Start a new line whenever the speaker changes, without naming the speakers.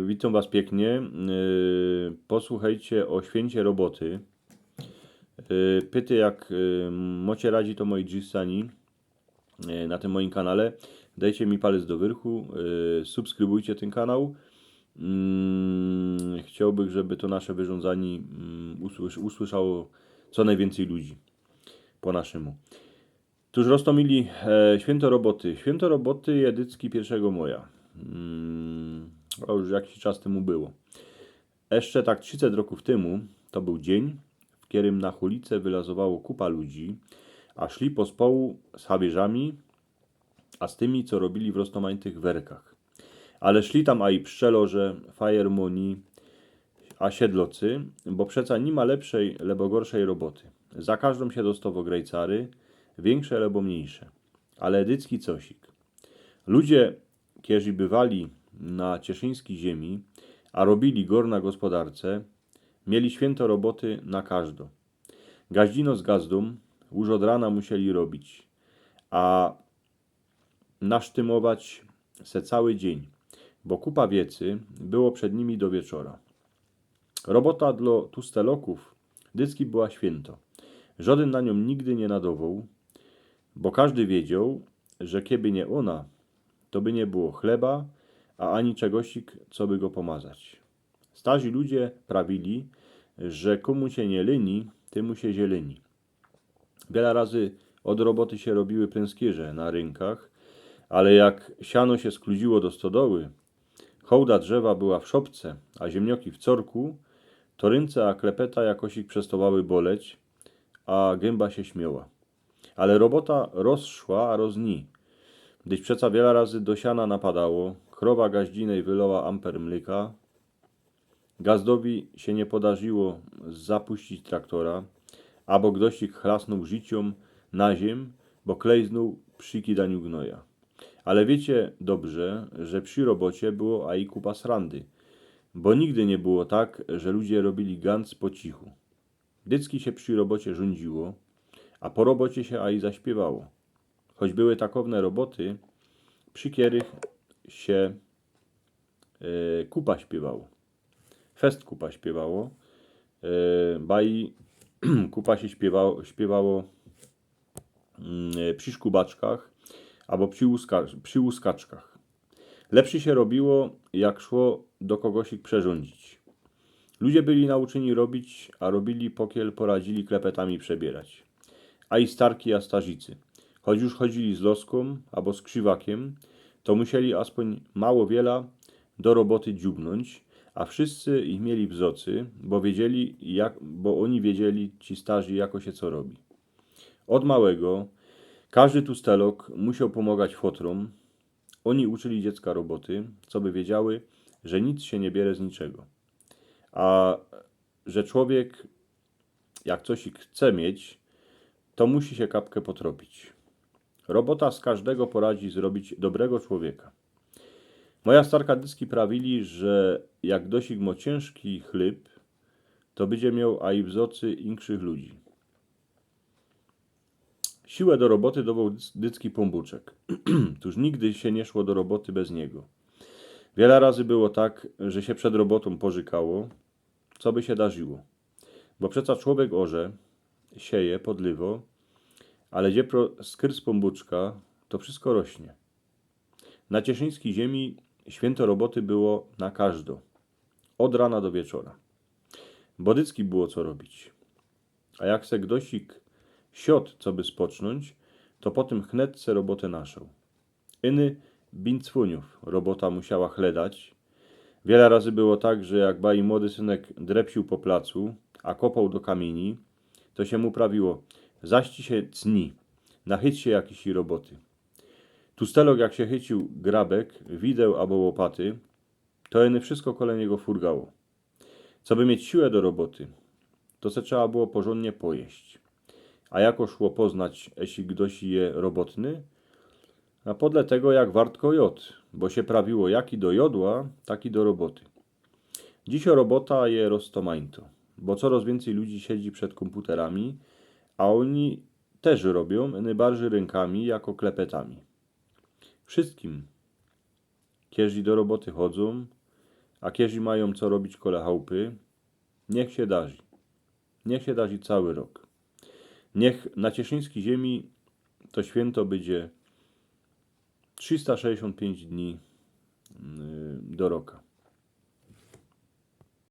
Witam Was pięknie. Posłuchajcie o święcie roboty. Pyty jak mocie radzi to moi dżissani na tym moim kanale. Dajcie mi palec do wyrchu, subskrybujcie ten kanał. Chciałbym, żeby to nasze wyrządzanie usłyszało co najwięcej ludzi po naszemu. Tuż roztomili święto roboty. Święto roboty jedycki 1 maja. To już jakiś czas temu było. Jeszcze tak 30 roków temu to był dzień, w którym na ulicę wylazowało kupa ludzi, a szli pospołu z habieżami, a z tymi, co robili w roztomańtych werkach. Ale szli tam a i pszczelorze, fajermoni, a siedlocy, bo przeca nie ma lepszej, lebo gorszej roboty. Za każdą się dostało grejcary, większe lebo mniejsze, ale edycki cosik. Ludzie, którzy bywali na cieszyńskiej ziemi, a robili gor na gospodarce, mieli święto roboty na każdo. Gaździno z gazdą już od rana musieli robić, a nasztymować se cały dzień, bo kupa wiecy było przed nimi do wieczora. Robota dla tusteloków dycki była święto. Żaden na nią nigdy nie nadował, bo każdy wiedział, że kieby nie ona, to by nie było chleba, a ani czegosik, co by go pomazać. Starzy ludzie prawili, że komu się nie lyni, temu się zieleni. Wiele razy od roboty się robiły pręskierze na rynkach, ale jak siano się skluziło do stodoły, hołda drzewa była w szopce, a ziemnioki w corku, to ręce a klepeta jakosik przestawały boleć, a gęba się śmiała. Ale robota rozszła, a rozni. Gdyś przeca wiele razy do siana napadało, krowa gaździnej wylała amper mleka, gazdowi się nie podarzyło zapuścić traktora, albo ktoś chlasnął życiom na ziem, bo klejznął przy kidaniu gnoja. Ale wiecie dobrze, że przy robocie było a i kupa srandy, bo nigdy nie było tak, że ludzie robili ganz po cichu. Dycki się przy robocie rządziło, a po robocie się a i zaśpiewało. Choć były takowne roboty, przy których się kupa śpiewało. Fest kupa śpiewało, baj kupa się śpiewało przy szkubaczkach albo przy łuskaczkach. Lepszy się robiło, jak szło do kogosik przerządzić. Ludzie byli nauczeni robić, a robili pokiel poradzili klepetami przebierać. A i starki, a starzicy. Choć już chodzili z loską albo z krzywakiem, to musieli aspoň mało wiela do roboty dziubnąć, a wszyscy ich mieli w zocy, bo oni wiedzieli, ci starzy, jako się co robi. Od małego każdy tustelok musiał pomagać fotrom. Oni uczyli dziecka roboty, co by wiedziały, że nic się nie bierze z niczego. A że człowiek, jak coś chce mieć, to musi się kapkę potropić. Robota z każdego poradzi zrobić dobrego człowieka. Moja starka dyski prawili, że jak dosik mo ciężki chleb, to będzie miał a i w zocy inkszych ludzi. Siłę do roboty dawał dycki pombuczek. Tuż nigdy się nie szło do roboty bez niego. Wiele razy było tak, że się przed robotą pożykało, co by się darzyło. Bo przeca człowiek orze, sieje, podliwo, ale gdzie skr z pombuczka, to wszystko rośnie. Na cieszyńskiej ziemi święto roboty było na każdo, od rana do wieczora. Bo dycki było co robić. A jak se gdosik siot, co by spocznąć, to potem chnetce robotę naszą. Iny bincwuniów robota musiała chledać. Wiele razy było tak, że jak baj młody synek drepsił po placu, a kopał do kamieni, to się mu prawiło: zaści się cni, nachyć się jakiejś roboty. Tustelok jak się chycił grabek, wideł albo łopaty, to iny wszystko kole niego furgało. Co by mieć siłę do roboty, to se trzeba było porządnie pojeść. A jako szło poznać, jeśli ktoś je robotny? A podle tego jak wartko jod, bo się prawiło jaki do jodła, taki do roboty. Dziś robota je roztomańto, bo coraz więcej ludzi siedzi przed komputerami, a oni też robią najbardziej rękami jako klepetami. Wszystkim, którzy do roboty chodzą, a kierzy mają co robić kole chałupy, niech się darzy. Niech się darzy cały rok. Niech na cieszyńskiej ziemi to święto będzie 365 dni do roka.